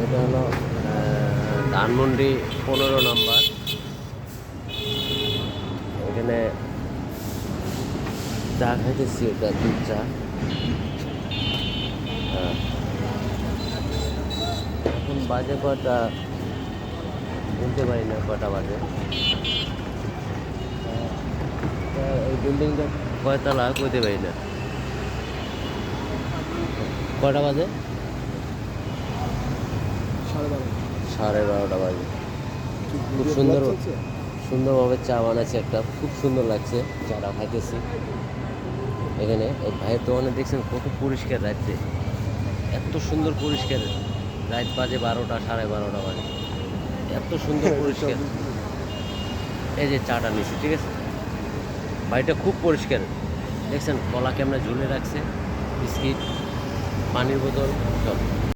এটা হলো ধানমন্ডি 15 নম্বর। এখানে চা খাইতেছি, এটা দুধ চা। এখন বাজে কটা বলতে পারি না, কটা বাজে। এই বিল্ডিংটা কয়তলা কইতে পারি না। কটা বাজে? 12:30 বাজে। খুব সুন্দরভাবে চা বানাচ্ছে একটা, খুব সুন্দর লাগছে চাটা খাইতেছি। এখানে এই ভাইয়ের দোকানে দেখছেন কত পরিষ্কার রাখছে, এত সুন্দর পরিষ্কার। রাত বাজে 12টা, 12:30 বাজে, এত সুন্দর পরিষ্কার। এই যে চাটা নিচ্ছি, ঠিক আছে, ভাইটা খুব পরিষ্কার। দেখছেন কলা কেমনে ঝুলে রাখছে, বিস্কিট, পানির বোতল সব।